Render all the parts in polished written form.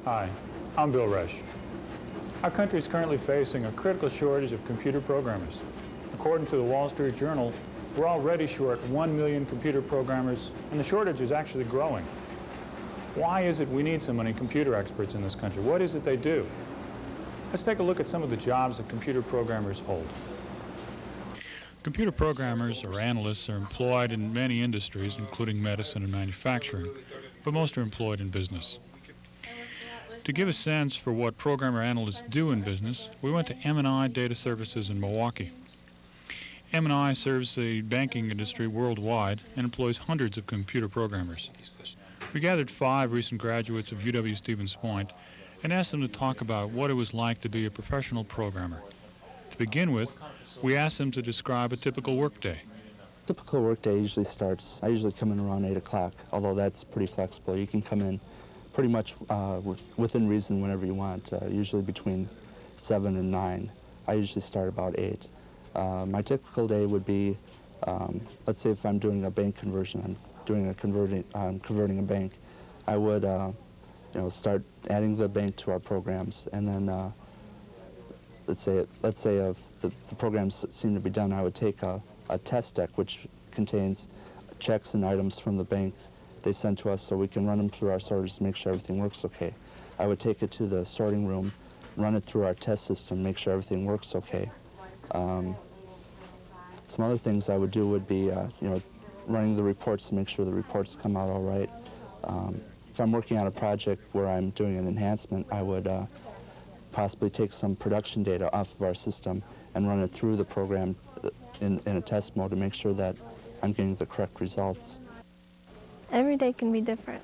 Hi, I'm Bill Resch. Our country is currently facing a critical shortage of computer programmers. According to the Wall Street Journal, we're already short 1 million computer programmers, and the shortage is actually growing. Why is it we need so many computer experts in this country? What is it they do? Let's take a look at some of the jobs that computer programmers hold. Computer programmers or analysts are employed in many industries, including medicine and manufacturing, but most are employed in business. To give a sense for what programmer analysts do in business, we went to M&I Data Services in Milwaukee. M&I serves the banking industry worldwide and employs hundreds of computer programmers. We gathered 5 recent graduates of UW-Stevens Point and asked them to talk about what it was like to be a professional programmer. To begin with, we asked them to describe a typical workday. Typical workday usually starts, I usually come in around 8 o'clock, although that's pretty flexible. You can come in pretty much within reason whenever you want, usually between 7 and 9. I usually start about 8. My typical day would be, let's say if I'm doing a bank conversion, I'm converting a bank, I would start adding the bank to our programs, and then let's say if the programs seem to be done, I would take a test deck which contains checks and items from the bank they send to us so we can run them through our sorters to make sure everything works okay. I would take it to the sorting room, run it through our test system, make sure everything works okay. Some other things I would do would be, running the reports to make sure the reports come out all right. If I'm working on a project where I'm doing an enhancement, I would possibly take some production data off of our system and run it through the program in a test mode to make sure that I'm getting the correct results. Every day can be different.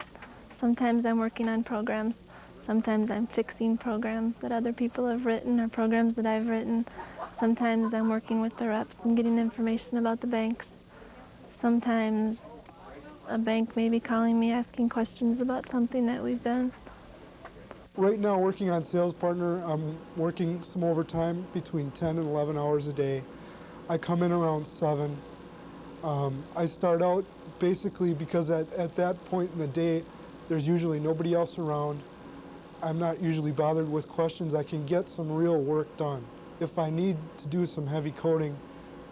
Sometimes I'm working on programs. Sometimes I'm fixing programs that other people have written or programs that I've written. Sometimes I'm working with the reps and getting information about the banks. Sometimes a bank may be calling me asking questions about something that we've done. Right now, working on Sales Partner, I'm working some overtime between 10 and 11 hours a day. I come in around 7. I start out basically because at that point in the day, there's usually nobody else around. I'm not usually bothered with questions. I can get some real work done. If I need to do some heavy coding,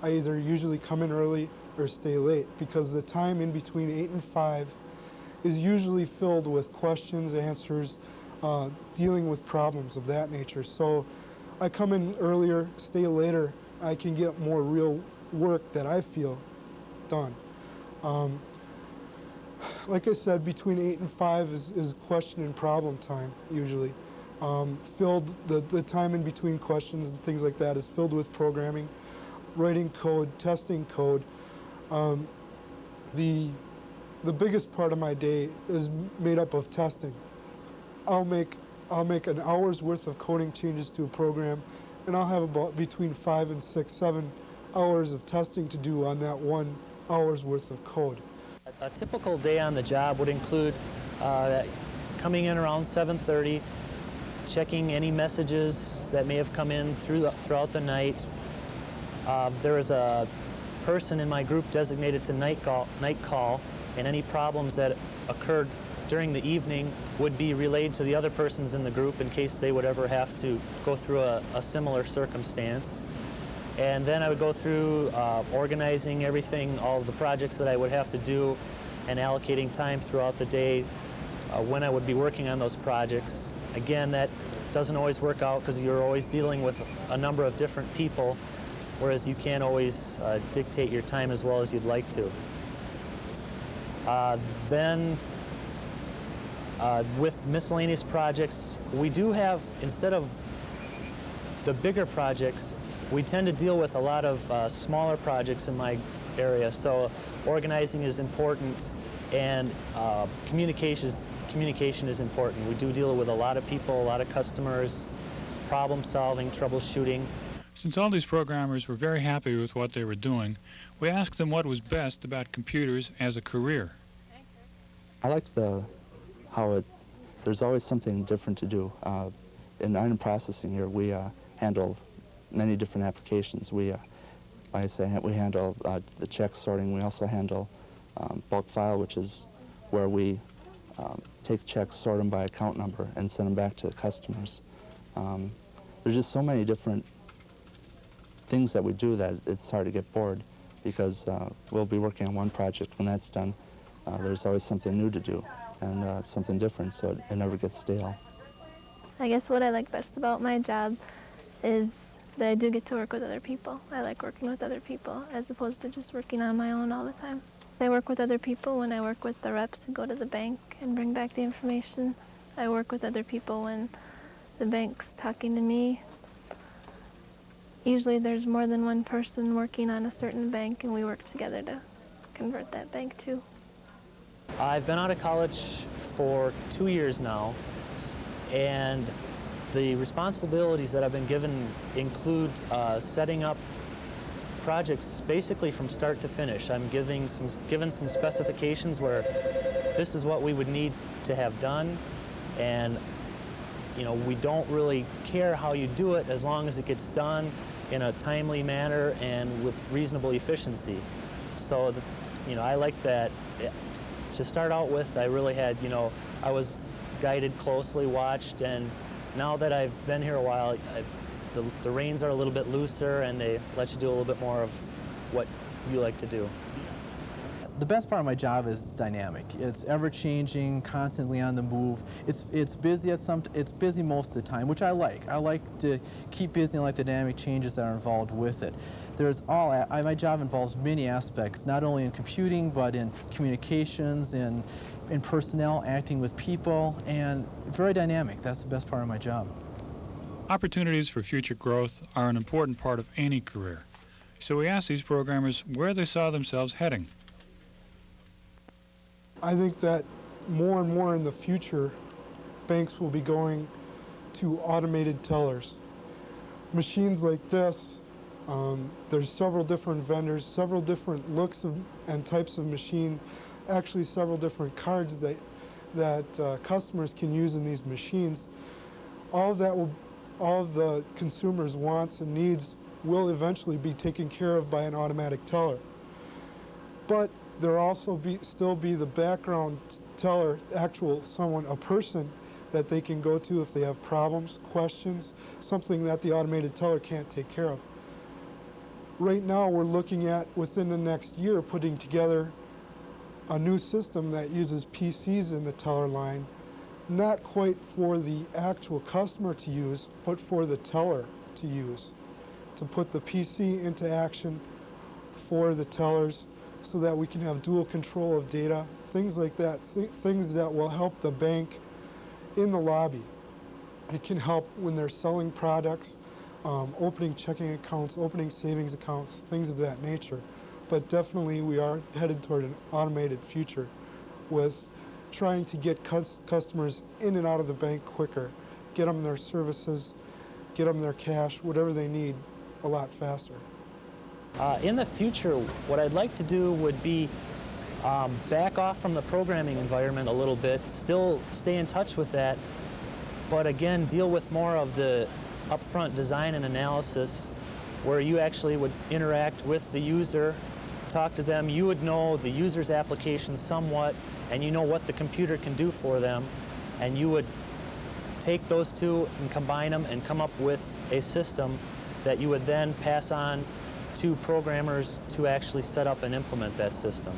I either usually come in early or stay late because the time in between 8 and 5 is usually filled with questions, answers, dealing with problems of that nature. So I come in earlier, stay later. I can get more real work that I feel done. Like I said, between 8 and 5 is question and problem time, usually. The time in between questions and things like that is filled with programming, writing code, testing code. The biggest part of my day is made up of testing. I'll make an hour's worth of coding changes to a program, and I'll have about between 5 and 6, 7 hours of testing to do on that 1 hour's worth of code. A typical day on the job would include coming in around 7:30, checking any messages that may have come in throughout the night. There is a person in my group designated to night call, and any problems that occurred during the evening would be relayed to the other persons in the group in case they would ever have to go through a similar circumstance. And then I would go through organizing everything, all of the projects that I would have to do, and allocating time throughout the day when I would be working on those projects. Again, that doesn't always work out because you're always dealing with a number of different people, whereas you can't always dictate your time as well as you'd like to. Then with miscellaneous projects, we do have, instead of the bigger projects, we tend to deal with a lot of smaller projects in my area. So organizing is important, and communication is important. We do deal with a lot of people, a lot of customers, problem solving, troubleshooting. Since all these programmers were very happy with what they were doing, we asked them what was best about computers as a career. I like how there's always something different to do. In item processing here, we handle many different applications. We, like I say, we handle the check sorting. We also handle bulk file, which is where we take checks, sort them by account number, and send them back to the customers. There's just so many different things that we do that it's hard to get bored, because we'll be working on one project. When that's done, there's always something new to do and something different, so it never gets stale. I guess what I like best about my job is that I do get to work with other people. I like working with other people as opposed to just working on my own all the time. I work with other people when I work with the reps who go to the bank and bring back the information. I work with other people when the bank's talking to me. Usually there's more than one person working on a certain bank, and we work together to convert that bank too. I've been out of college for 2 years now, and the responsibilities that I've been given include setting up projects basically from start to finish. I'm given some specifications where this is what we would need to have done, and we don't really care how you do it as long as it gets done in a timely manner and with reasonable efficiency. So I like that. To start out with, I really had, I was guided closely, watched, and now that I've been here a while, the reins are a little bit looser, and they let you do a little bit more of what you like to do. The best part of my job is it's dynamic. It's ever-changing, constantly on the move. It's busy it's busy most of the time, which I like. I like to keep busy and like the dynamic changes that are involved with it. My job involves many aspects, not only in computing, but in communications, in personnel, acting with people, and very dynamic. That's the best part of my job. Opportunities for future growth are an important part of any career. So we asked these programmers where they saw themselves heading. I think that more and more in the future, banks will be going to automated tellers. Machines like this, there's several different vendors, several different looks and types of machine, actually several different cards that customers can use in these machines. All of the consumers' wants and needs will eventually be taken care of by an automatic teller. But there also still be the background teller, a person that they can go to if they have problems, questions, something that the automated teller can't take care of. Right now we're looking at, within the next year, putting together a new system that uses PCs in the teller line, not quite for the actual customer to use, but for the teller to use, to put the PC into action for the tellers so that we can have dual control of data, things like that, things that will help the bank in the lobby. It can help when they're selling products, opening checking accounts, opening savings accounts, things of that nature. But definitely we are headed toward an automated future with trying to get customers in and out of the bank quicker, get them their services, get them their cash, whatever they need, a lot faster. In the future, what I'd like to do would be back off from the programming environment a little bit, still stay in touch with that, but again, deal with more of the upfront design and analysis where you actually would interact with the user, talk to them, you would know the user's application somewhat, and you know what the computer can do for them, and you would take those two and combine them and come up with a system that you would then pass on to programmers to actually set up and implement that system.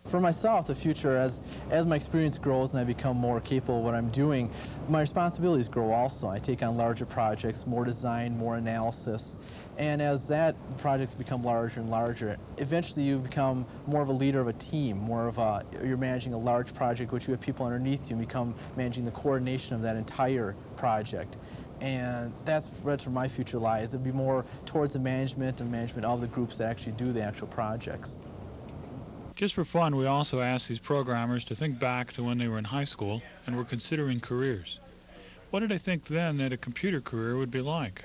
For myself, the future, as my experience grows and I become more capable of what I'm doing, my responsibilities grow also. I take on larger projects, more design, more analysis. And as projects become larger and larger, eventually you become more of a leader of a team, you're managing a large project which you have people underneath you and become managing the coordination of that entire project. And that's where my future lies. It'd be more towards the management of the groups that actually do the actual projects. Just for fun, we also asked these programmers to think back to when they were in high school and were considering careers. What did they think then that a computer career would be like?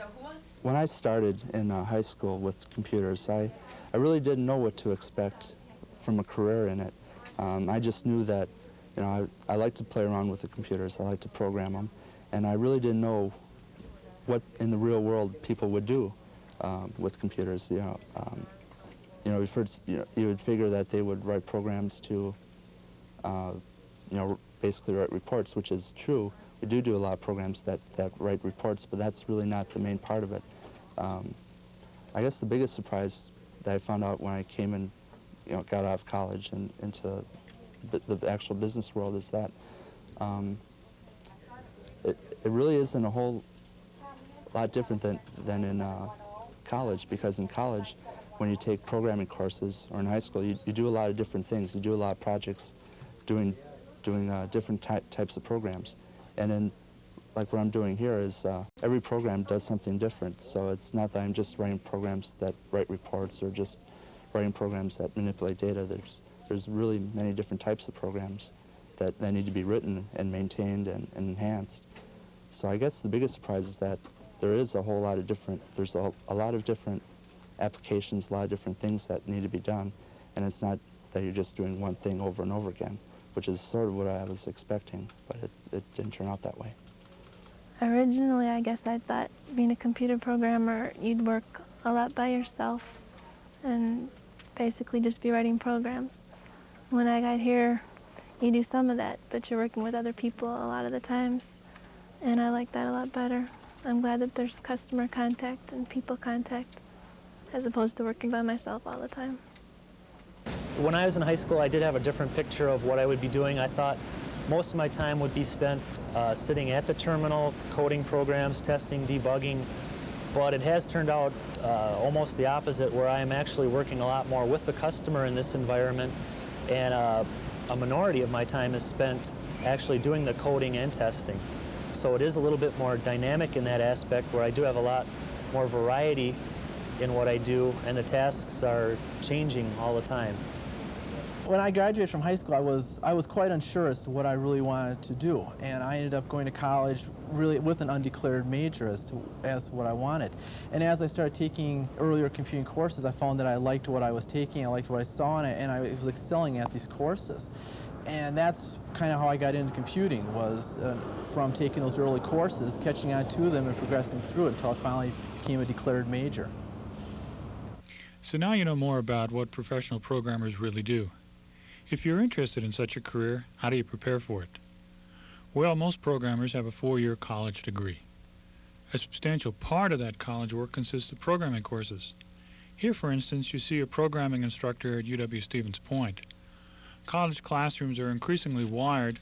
When I started in high school with computers, I really didn't know what to expect from a career in it. I just knew that, I like to play around with the computers, I like to program them, and I really didn't know what in the real world people would do with computers. You would figure that they would write programs to basically write reports, which is true. We do a lot of programs that write reports, but that's really not the main part of it. I guess the biggest surprise that I found out when I came and got out of college and into the actual business world is that it really isn't a whole lot different than in college, because in college, when you take programming courses, or in high school, you do a lot of different things. You do a lot of projects doing different types of programs. And then, like what I'm doing here is every program does something different. So it's not that I'm just writing programs that write reports or just writing programs that manipulate data. There's really many different types of programs that need to be written and maintained and enhanced. So I guess the biggest surprise is that there is a whole lot of there's a lot of different applications, a lot of different things that need to be done, and it's not that you're just doing one thing over and over again, which is sort of what I was expecting, but it didn't turn out that way. Originally, I guess I thought being a computer programmer, you'd work a lot by yourself and basically just be writing programs. When I got here, you do some of that, but you're working with other people a lot of the times, and I like that a lot better. I'm glad that there's customer contact and people contact, as opposed to working by myself all the time. When I was in high school, I did have a different picture of what I would be doing. I thought most of my time would be spent sitting at the terminal, coding programs, testing, debugging, but it has turned out almost the opposite, where I am actually working a lot more with the customer in this environment, and a minority of my time is spent actually doing the coding and testing. So it is a little bit more dynamic in that aspect, where I do have a lot more variety in what I do, and the tasks are changing all the time. When I graduated from high school, I was quite unsure as to what I really wanted to do, and I ended up going to college really with an undeclared major as to what I wanted. And as I started taking earlier computing courses, I found that I liked what I was taking, I liked what I saw in it, and I was excelling at these courses. And that's kind of how I got into computing, was from taking those early courses, catching on to them and progressing through it until I finally became a declared major. So now you know more about what professional programmers really do. If you're interested in such a career, how do you prepare for it? Well, most programmers have a 4-year college degree. A substantial part of that college work consists of programming courses. Here, for instance, you see a programming instructor at UW-Stevens Point. College classrooms are increasingly wired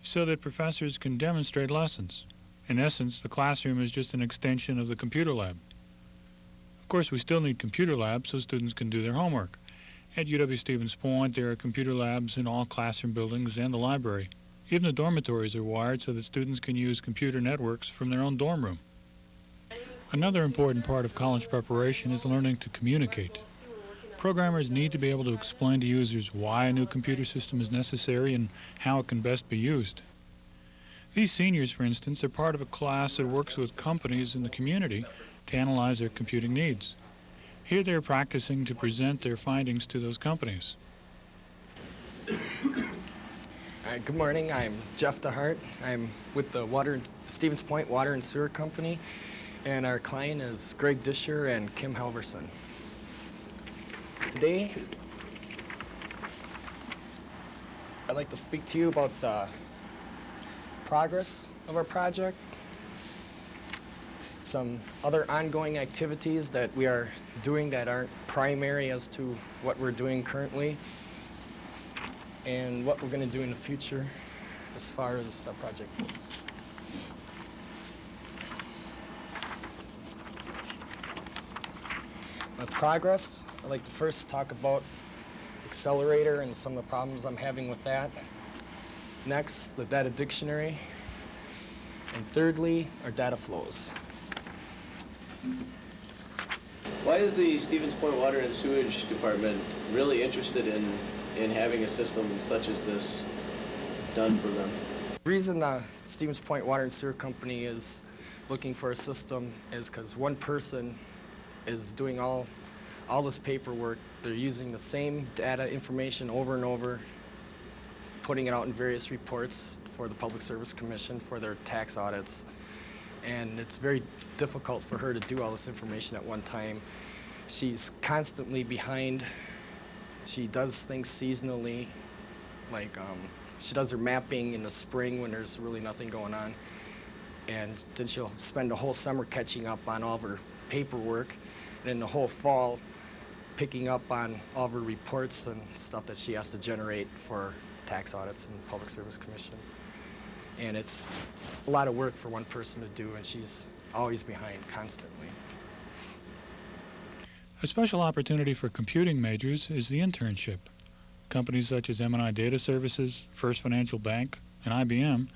so that professors can demonstrate lessons. In essence, the classroom is just an extension of the computer lab. Of course, we still need computer labs so students can do their homework. At UW-Stevens Point, there are computer labs in all classroom buildings and the library. Even the dormitories are wired so that students can use computer networks from their own dorm room. Another important part of college preparation is learning to communicate. Programmers need to be able to explain to users why a new computer system is necessary and how it can best be used. These seniors, for instance, are part of a class that works with companies in the community to analyze their computing needs. Here they're practicing to present their findings to those companies. Good morning, I'm Jeff DeHart. I'm with the Stevens Point Water and Sewer Company, and our client is Greg Disher and Kim Halverson. Today, I'd like to speak to you about the progress of our project, some other ongoing activities that we are doing that aren't primary as to what we're doing currently, and what we're going to do in the future as far as our project goes. With progress, I'd like to first talk about Accelerator and some of the problems I'm having with that. Next, the data dictionary. And thirdly, our data flows. Why is the Stevens Point Water and Sewage Department really interested in having a system such as this done for them? The reason the Stevens Point Water and Sewer Company is looking for a system is because one person is doing all this paperwork. They're using the same data information over and over, putting it out in various reports for the Public Service Commission for their tax audits. And it's very difficult for her to do all this information at one time. She's constantly behind. She does things seasonally, like she does her mapping in the spring when there's really nothing going on. And then she'll spend the whole summer catching up on all of her paperwork, and then the whole fall picking up on all of her reports and stuff that she has to generate for tax audits and Public Service Commission. And it's a lot of work for one person to do, and she's always behind constantly. A special opportunity for computing majors is the internship. Companies such as M&I Data Services, First Financial Bank, and IBM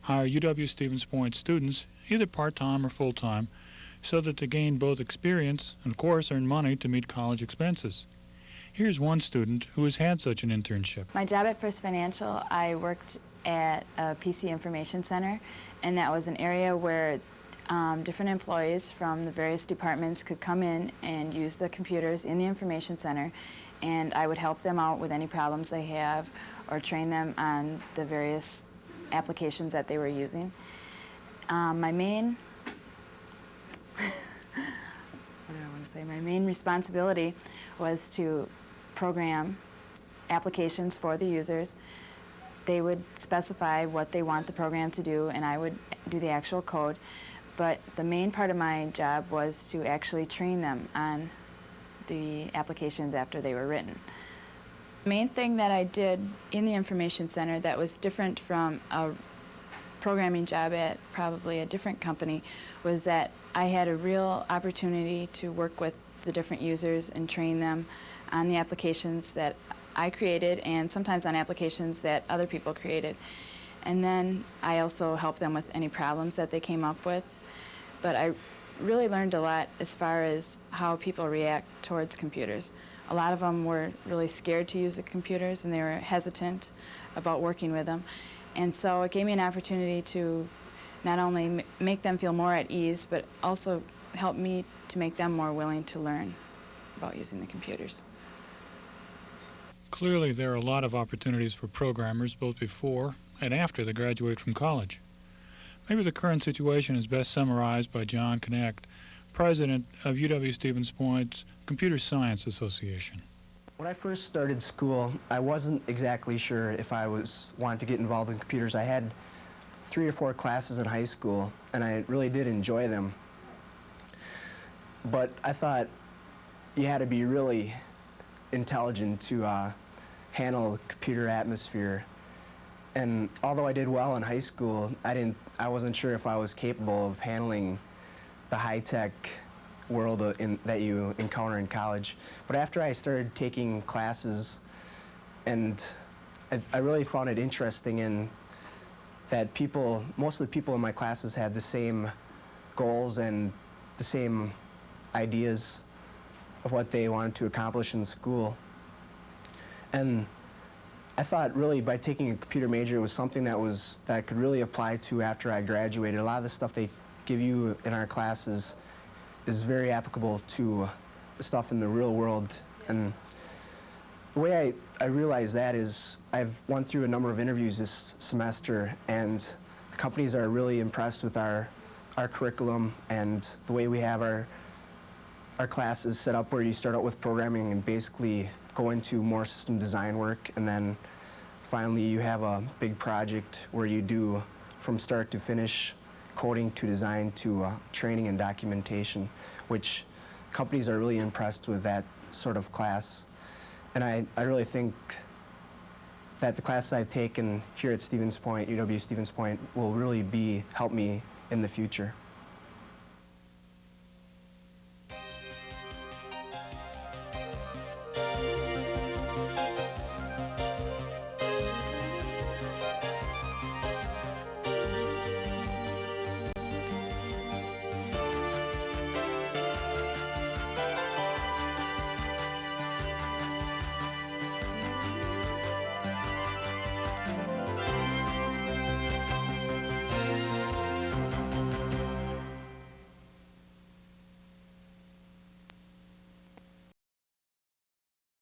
hire UW-Stevens Point students, either part-time or full-time, so that they gain both experience and, of course, earn money to meet college expenses. Here's one student who has had such an internship. My job at First Financial, I worked at a PC Information Center, and that was an area where different employees from the various departments could come in and use the computers in the Information Center, and I would help them out with any problems they have or train them on the various applications that they were using. My main my main responsibility was to program applications for the users. They would specify what they want the program to do, and I would do the actual code. But the main part of my job was to actually train them on the applications after they were written. The main thing that I did in the Information Center that was different from a programming job at probably a different company was that I had a real opportunity to work with the different users and train them on the applications that I created and sometimes on applications that other people created. And then I also helped them with any problems that they came up with. But I really learned a lot as far as how people react towards computers. A lot of them were really scared to use the computers, and they were hesitant about working with them. And so it gave me an opportunity to not only make them feel more at ease, but also help me to make them more willing to learn about using the computers. Clearly, there are a lot of opportunities for programmers both before and after they graduate from college. Maybe the current situation is best summarized by John Knecht, president of UW-Stevens Point's Computer Science Association. When I first started school, I wasn't exactly sure if I wanted to get involved in computers. I had 3 or 4 classes in high school, and I really did enjoy them. But I thought you had to be really intelligent to handle computer atmosphere. And although I did well in high school, I wasn't sure if I was capable of handling the high-tech world that you encounter in college. But after I started taking classes, and I really found it interesting in that most of the people in my classes had the same goals and the same ideas of what they wanted to accomplish in school. And I thought really by taking a computer major, it was something that I could really apply to after I graduated. A lot of the stuff they give you in our classes is very applicable to the stuff in the real world. And the way I realize that is I've won through a number of interviews this semester, and the companies are really impressed with our curriculum and the way we have our classes set up, where you start out with programming and basically go into more system design work, and then finally you have a big project where you do from start to finish coding to design to training and documentation, which companies are really impressed with that sort of class. And I really think that the classes I've taken here at Stevens Point, UW Stevens Point, will really help me in the future.